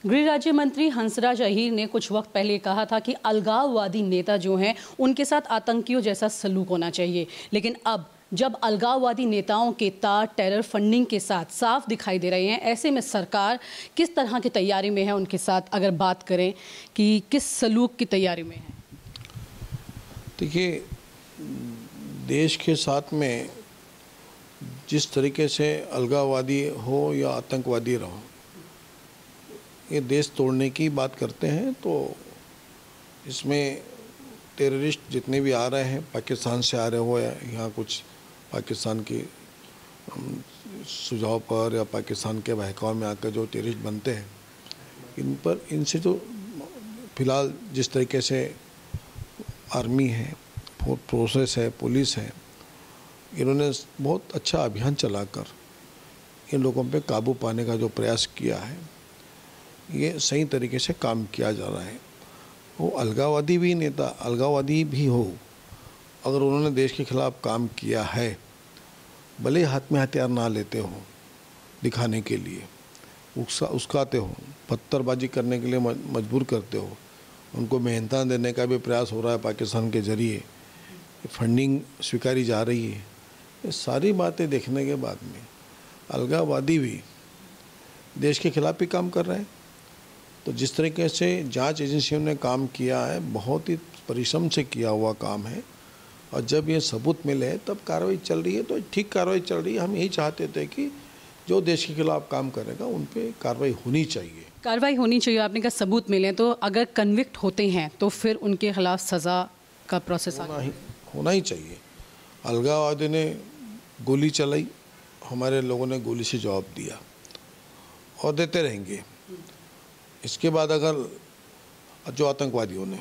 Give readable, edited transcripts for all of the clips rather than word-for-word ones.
गृह राज्य मंत्री हंसराज अहीर ने कुछ वक्त पहले कहा था कि अलगाववादी नेता जो हैं उनके साथ आतंकियों जैसा सलूक होना चाहिए, लेकिन अब जब अलगाववादी नेताओं के तार टेरर फंडिंग के साथ साफ दिखाई दे रहे हैं, ऐसे में सरकार किस तरह की तैयारी में है उनके साथ? अगर बात करें कि किस सलूक की तैयारी में है? देखिए, देश के साथ में जिस तरीके से अलगाववादी हो या आतंकवादी रहो, ये देश तोड़ने की बात करते हैं, तो इसमें टेररिस्ट जितने भी आ रहे हैं, पाकिस्तान से आ रहे हो या यहाँ कुछ पाकिस्तान के सुझाव पर या पाकिस्तान के बहकाव में आकर जो टेररिस्ट बनते हैं, इनसे जो फिलहाल जिस तरीके से आर्मी है, प्रोसेस है, पुलिस है, इन्होंने बहुत अच्छा अभियान चलाकर इन लोगों पे काबू पाने का जो प्रयास किया है, ये सही तरीके से काम किया जा रहा है। वो अलगाववादी भी नेता, अलगाववादी भी हो, अगर उन्होंने देश के खिलाफ काम किया है, भले हाथ में हथियार ना लेते हो दिखाने के लिए, उस्काते हो, पत्थरबाजी करने के लिए मजबूर करते हो, उनको मेहनत देने का भी प्रयास हो रहा है पाकिस्तान के ज़रिए, फंडिंग स्वीकारी जा रही है, ये सारी बातें देखने के बाद में अलगाववादी भी देश के खिलाफ भी काम कर रहे हैं। तो जिस तरीके से जांच एजेंसियों ने काम किया है, बहुत ही परिश्रम से किया हुआ काम है, और जब ये सबूत मिले तब कार्रवाई चल रही है, तो ठीक कार्रवाई चल रही है। हम यही चाहते थे कि जो देश के खिलाफ काम करेगा उन पे कार्रवाई होनी चाहिए। कार्रवाई होनी चाहिए, आपने कहा सबूत मिले, तो अगर कन्विक्ट होते हैं तो फिर उनके खिलाफ सज़ा का प्रोसेस होना ही चाहिए। अलगाववादी ने गोली चलाई, हमारे लोगों ने गोली से जवाब दिया और देते रहेंगे। इसके बाद अगर जो आतंकवादियों ने,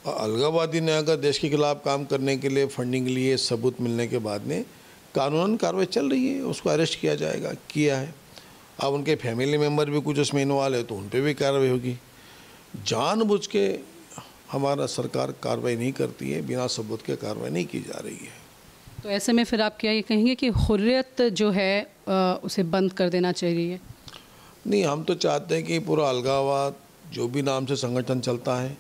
अलगाववादी ने अगर देश के खिलाफ काम करने के लिए फंडिंग लिए, सबूत मिलने के बाद में कानूनन कार्रवाई चल रही है, उसको अरेस्ट किया जाएगा, किया है। अब उनके फैमिली मेम्बर भी कुछ उसमें इन्वॉल्व है तो उन पर भी कार्रवाई होगी। जानबूझ के हमारा सरकार कार्रवाई नहीं करती है, बिना सबूत के कार्रवाई नहीं की जा रही है। तो ऐसे में फिर आप क्या ये कहेंगे कि हुर्रियत जो है उसे बंद कर देना चाहिए? नहीं, हम तो चाहते हैं कि पूरा अलगाववाद जो भी नाम से संगठन चलता है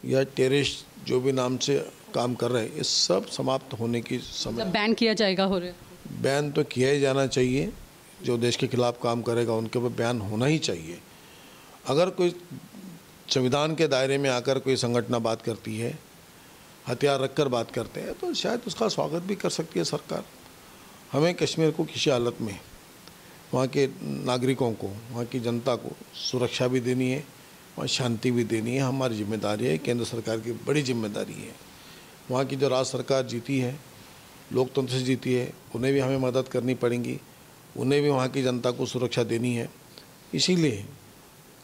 या टेररिस्ट जो भी नाम से काम कर रहे हैं, ये सब समाप्त होने की समय। बैन किया जाएगा हुर्रियत? बैन तो किया ही जाना चाहिए। जो देश के खिलाफ काम करेगा उनके ऊपर बैन होना ही चाहिए। अगर कोई संविधान के दायरे में आकर कोई संगठन बात करती है, हथियार रखकर बात करते हैं, तो शायद उसका स्वागत भी कर सकती है सरकार। हमें कश्मीर को किसी हालत में वहाँ के नागरिकों को, वहाँ की जनता को सुरक्षा भी देनी है, वहाँ शांति भी देनी है, हमारी जिम्मेदारी है। केंद्र सरकार की बड़ी जिम्मेदारी है। वहाँ की जो राज्य सरकार जीती है, लोकतंत्र से जीती है, उन्हें भी हमें मदद करनी पड़ेगी, उन्हें भी वहाँ की जनता को सुरक्षा देनी है। इसीलिए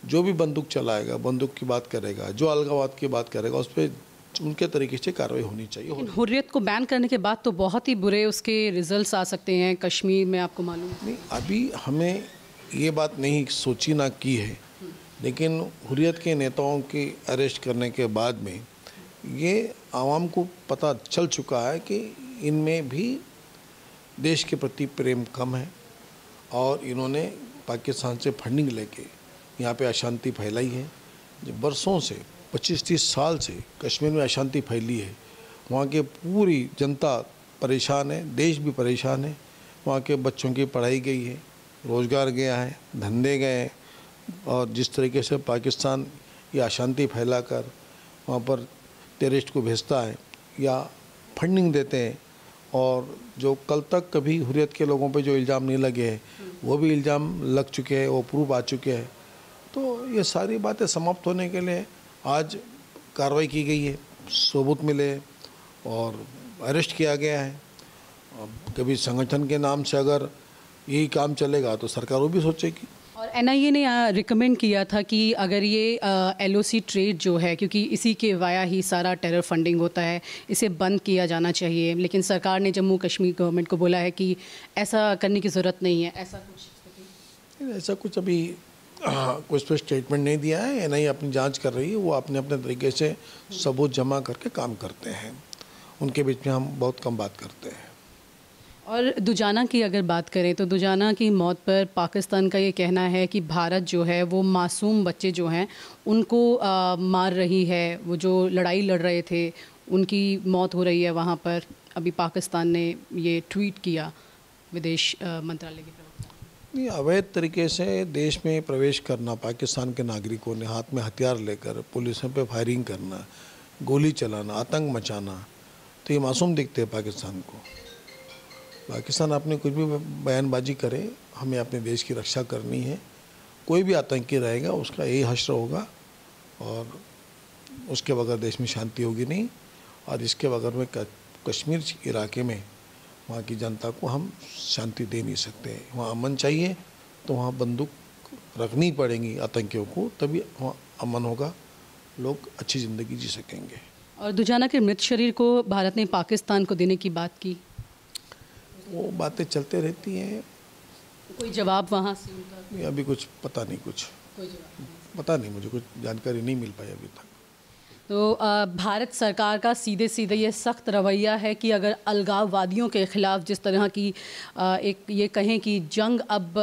जो भी बंदूक चलाएगा, बंदूक की बात करेगा, जो अलगाववाद की बात करेगा, उस पर उनके तरीके से कार्रवाई होनी चाहिए। हुर्रियत को बैन करने के बाद तो बहुत ही बुरे उसके रिजल्ट्स आ सकते हैं कश्मीर में, आपको मालूम नहीं, अभी हमें ये बात नहीं सोची ना की है, लेकिन हुर्रियत के नेताओं की अरेस्ट करने के बाद में ये आवाम को पता चल चुका है कि इनमें भी देश के प्रति प्रेम कम है, और इन्होंने पाकिस्तान से फंडिंग लेके यहाँ पे अशांति फैलाई है। जो बरसों से 25-30 साल से कश्मीर में अशांति फैली है, वहाँ के पूरी जनता परेशान है, देश भी परेशान है। वहाँ के बच्चों की पढ़ाई गई है, रोज़गार गया है, धंधे गए हैं, और जिस तरीके से पाकिस्तान ये अशांति फैलाकर वहाँ पर टेररिस्ट को भेजता है या फंडिंग देते हैं, और जो कल तक कभी हुर्रियत के लोगों पे जो इल्ज़ाम नहीं लगे हैं, वो भी इल्ज़ाम लग चुके हैं, वो प्रूफ आ चुके हैं। तो ये सारी बातें समाप्त होने के लिए आज कार्रवाई की गई है, सबूत मिले और अरेस्ट किया गया है। अब कभी संगठन के नाम से अगर यही काम चलेगा तो सरकार वो भी सोचेगी। और एनआईए ने रिकमेंड किया था कि अगर ये एलओसी ट्रेड जो है, क्योंकि इसी के वाया ही सारा टेरर फंडिंग होता है, इसे बंद किया जाना चाहिए, लेकिन सरकार ने जम्मू कश्मीर गवर्नमेंट को बोला है कि ऐसा करने की ज़रूरत नहीं है। ऐसा कुछ अभी कोई स्पष्ट स्टेटमेंट नहीं दिया है। एनआईए अपनी जांच कर रही है, वो अपने अपने तरीके से सबूत जमा करके काम करते हैं, उनके बीच में हम बहुत कम बात करते हैं। और दुजाना की अगर बात करें तो दुजाना की मौत पर पाकिस्तान का ये कहना है कि भारत जो है वो मासूम बच्चे जो हैं उनको मार रही है। वो जो लड़ाई लड़ रहे थे उनकी मौत हो रही है वहाँ पर। अभी पाकिस्तान ने ये ट्वीट किया, विदेश मंत्रालय के प्रवक्ता। नहीं, अवैध तरीके से देश में प्रवेश करना, पाकिस्तान के नागरिकों ने हाथ में हथियार लेकर पुलिसों पे फायरिंग करना, गोली चलाना, आतंक मचाना, तो ये मासूम दिखते हैं पाकिस्तान को। पाकिस्तान अपने कुछ भी बयानबाजी करे, हमें अपने देश की रक्षा करनी है। कोई भी आतंकी रहेगा उसका यही हश्र होगा और उसके बगैर देश में शांति होगी नहीं। और इसके बगैर में कश्मीर इलाके में वहाँ की जनता को हम शांति दे नहीं सकते। वहाँ अमन चाहिए तो वहाँ बंदूक रखनी पड़ेंगी आतंकियों को, तभी वहाँ अमन होगा, लोग अच्छी ज़िंदगी जी सकेंगे। और दुजाना के मृत शरीर को भारत ने पाकिस्तान को देने की बात की, वो बातें चलते रहती हैं। कोई जवाब वहाँ से उनका? अभी कुछ पता नहीं, कुछ कोई जवाब नहीं। पता नहीं, मुझे कुछ जानकारी नहीं मिल पाई अभी तक। तो भारत सरकार का सीधे सीधे ये सख्त रवैया है कि अगर अलगाववादियों के ख़िलाफ़ जिस तरह की एक ये कहें कि जंग अब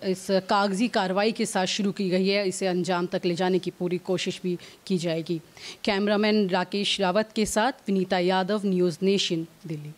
इस कागज़ी कार्रवाई के साथ शुरू की गई है, इसे अंजाम तक ले जाने की पूरी कोशिश भी की जाएगी। कैमरामैन राकेश रावत के साथ विनीता यादव, न्यूज़ नेशन, दिल्ली।